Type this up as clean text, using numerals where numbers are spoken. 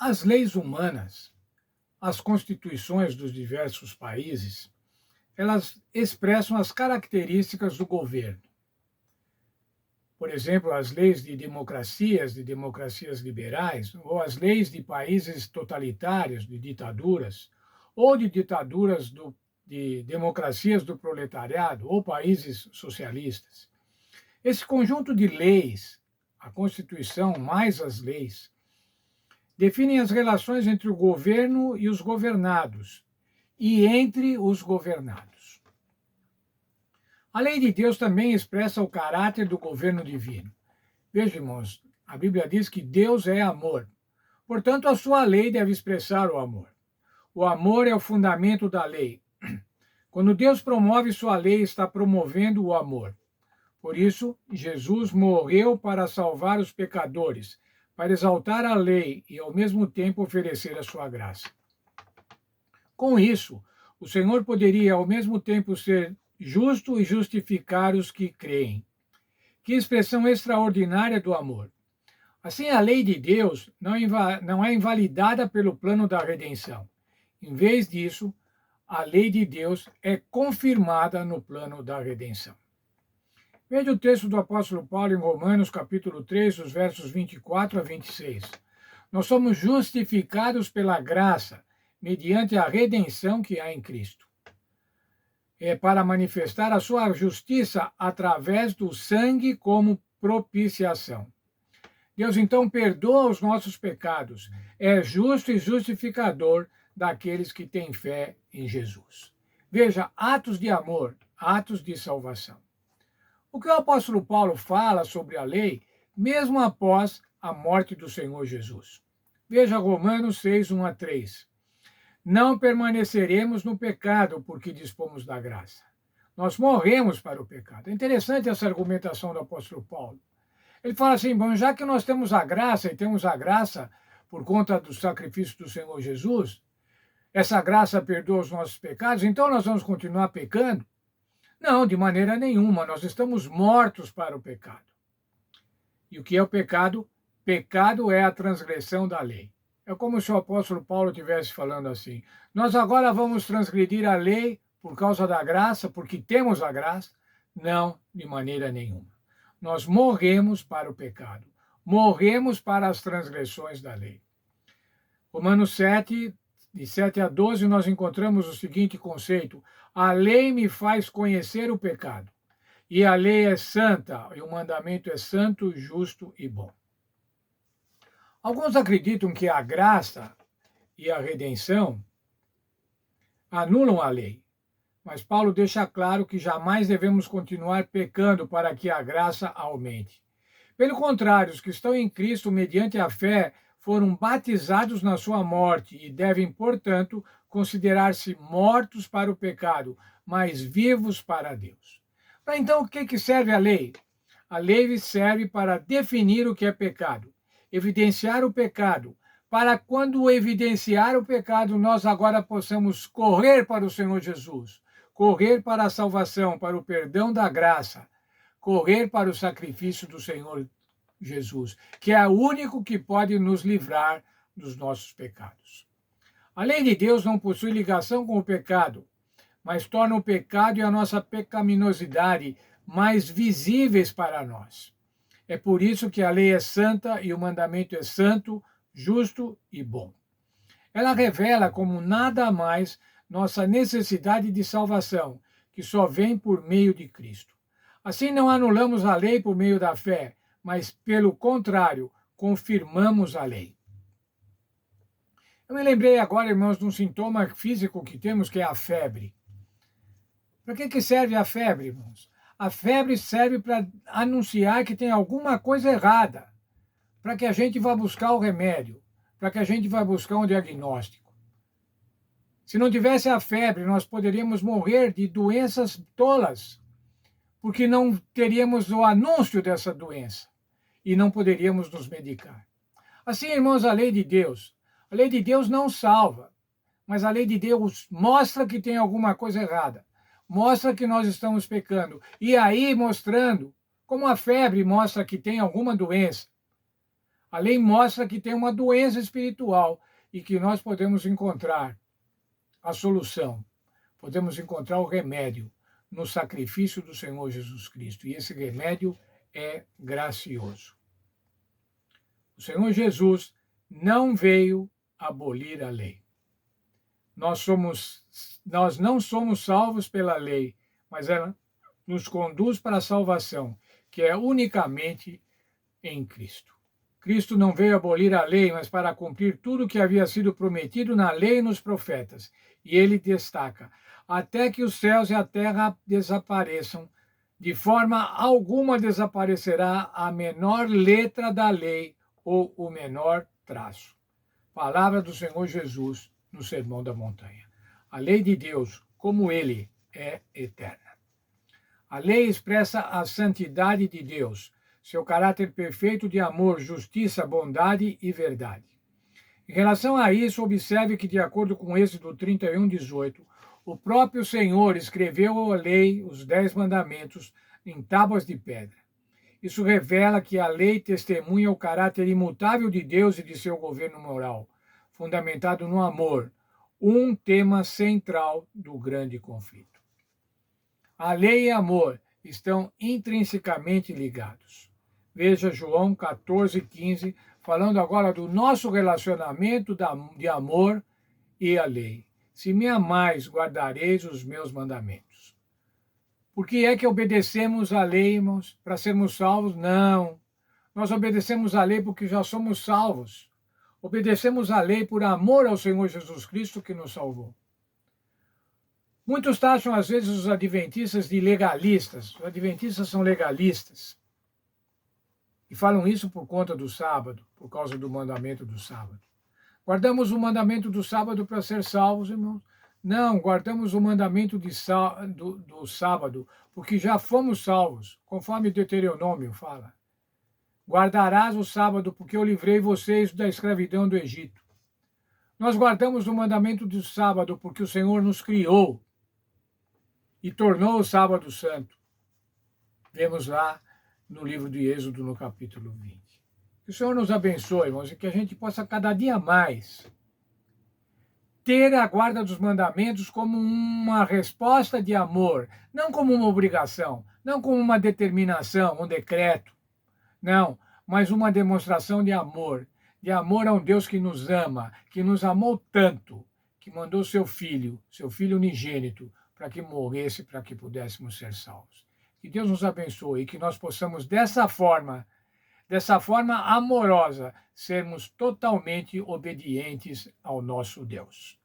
As leis humanas, as constituições dos diversos países, elas expressam as características do governo. Por exemplo, as leis de democracias liberais, ou as leis de países totalitários, de ditaduras, ou de ditaduras de democracias do proletariado, ou países socialistas. Esse conjunto de leis, a Constituição mais as leis, definem as relações entre o governo e os governados, e entre os governados. A lei de Deus também expressa o caráter do governo divino. Veja, irmãos, a Bíblia diz que Deus é amor. Portanto, a sua lei deve expressar o amor. O amor é o fundamento da lei. Quando Deus promove sua lei, está promovendo o amor. Por isso, Jesus morreu para salvar os pecadores, para exaltar a lei e, ao mesmo tempo, oferecer a sua graça. Com isso, o Senhor poderia, ao mesmo tempo, ser justo e justificar os que creem. Que expressão extraordinária do amor! Assim, a lei de Deus não é invalidada pelo plano da redenção. Em vez disso, a lei de Deus é confirmada no plano da redenção. Veja o texto do apóstolo Paulo em Romanos, capítulo 3, os versos 24 a 26. Nós somos justificados pela graça, mediante a redenção que há em Cristo. É para manifestar a sua justiça através do sangue como propiciação. Deus então perdoa os nossos pecados, é justo e justificador daqueles que têm fé em Jesus. Veja, atos de amor, atos de salvação. O que o apóstolo Paulo fala sobre a lei, mesmo após a morte do Senhor Jesus. Veja Romanos 6, 1 a 3. Não permaneceremos no pecado porque dispomos da graça. Nós morremos para o pecado. É interessante essa argumentação do apóstolo Paulo. Ele fala assim, bom, já que nós temos a graça e temos a graça por conta do sacrifício do Senhor Jesus, essa graça perdoa os nossos pecados, então nós vamos continuar pecando? Não, de maneira nenhuma, nós estamos mortos para o pecado. E o que é o pecado? Pecado é a transgressão da lei. É como se o apóstolo Paulo estivesse falando assim, nós agora vamos transgredir a lei por causa da graça, porque temos a graça? Não, de maneira nenhuma. Nós morremos para o pecado, morremos para as transgressões da lei. Romanos 7, de 7 a 12, nós encontramos o seguinte conceito: a lei me faz conhecer o pecado, e a lei é santa, e o mandamento é santo, justo e bom. Alguns acreditam que a graça e a redenção anulam a lei, mas Paulo deixa claro que jamais devemos continuar pecando para que a graça aumente. Pelo contrário, os que estão em Cristo mediante a fé foram batizados na sua morte e devem, portanto, considerar-se mortos para o pecado, mas vivos para Deus. Para então, o que serve a lei? A lei serve para definir o que é pecado, evidenciar o pecado, para quando evidenciar o pecado, nós agora possamos correr para o Senhor Jesus, correr para a salvação, para o perdão da graça, correr para o sacrifício do Senhor Jesus, que é o único que pode nos livrar dos nossos pecados. A lei de Deus não possui ligação com o pecado, mas torna o pecado e a nossa pecaminosidade mais visíveis para nós. É por isso que a lei é santa e o mandamento é santo, justo e bom. Ela revela como nada mais nossa necessidade de salvação, que só vem por meio de Cristo. Assim, não anulamos a lei por meio da fé, mas, pelo contrário, confirmamos a lei. Eu me lembrei agora, irmãos, de um sintoma físico que temos, que é a febre. Para que serve a febre, irmãos? A febre serve para anunciar que tem alguma coisa errada, para que a gente vá buscar o remédio, para que a gente vá buscar um diagnóstico. Se não tivesse a febre, nós poderíamos morrer de doenças tolas, porque não teríamos o anúncio dessa doença e não poderíamos nos medicar. Assim, irmãos, a lei de Deus não salva, mas a lei de Deus mostra que tem alguma coisa errada, mostra que nós estamos pecando, e aí mostrando, como a febre mostra que tem alguma doença, A lei mostra que tem uma doença espiritual e que nós podemos encontrar a solução, podemos encontrar o remédio no sacrifício do Senhor Jesus Cristo. E esse remédio é gracioso. O Senhor Jesus não veio abolir a lei. Nós não somos salvos pela lei, mas ela nos conduz para a salvação, que é unicamente em Cristo. Cristo não veio abolir a lei, mas para cumprir tudo o que havia sido prometido na lei e nos profetas. E ele destaca: até que os céus e a terra desapareçam, de forma alguma desaparecerá a menor letra da lei ou o menor traço. Palavra do Senhor Jesus no Sermão da Montanha. A lei de Deus, como ele, é eterna. A lei expressa a santidade de Deus, seu caráter perfeito de amor, justiça, bondade e verdade. Em relação a isso, observe que, de acordo com Êxodo 31:18, o próprio Senhor escreveu a lei, os 10 mandamentos, em tábuas de pedra. Isso revela que a lei testemunha o caráter imutável de Deus e de seu governo moral, fundamentado no amor, um tema central do grande conflito. A lei e amor estão intrinsecamente ligados. Veja João 14:15, falando agora do nosso relacionamento de amor e a lei. Se me amais, guardareis os meus mandamentos. Por que é que obedecemos a lei, irmãos? Para sermos salvos? Não. Nós obedecemos a lei porque já somos salvos. Obedecemos a lei por amor ao Senhor Jesus Cristo que nos salvou. Muitos taxam, às vezes, os adventistas de legalistas. Os adventistas são legalistas. E falam isso por conta do sábado, por causa do mandamento do sábado. Guardamos o mandamento do sábado para ser salvos, irmãos? Não, guardamos o mandamento do sábado, porque já fomos salvos, conforme Deuteronômio fala. Guardarás o sábado, porque eu livrei vocês da escravidão do Egito. Nós guardamos o mandamento do sábado, porque o Senhor nos criou e tornou o sábado santo. Vemos lá no livro de Êxodo, no capítulo 20. Que o Senhor nos abençoe, irmãos, e que a gente possa cada dia mais ter a guarda dos mandamentos como uma resposta de amor, não como uma obrigação, não como uma determinação, um decreto, não, mas uma demonstração de amor a um Deus que nos ama, que nos amou tanto, que mandou seu filho unigênito, para que morresse, para que pudéssemos ser salvos. Que Deus nos abençoe e que nós possamos, dessa forma amorosa, sermos totalmente obedientes ao nosso Deus.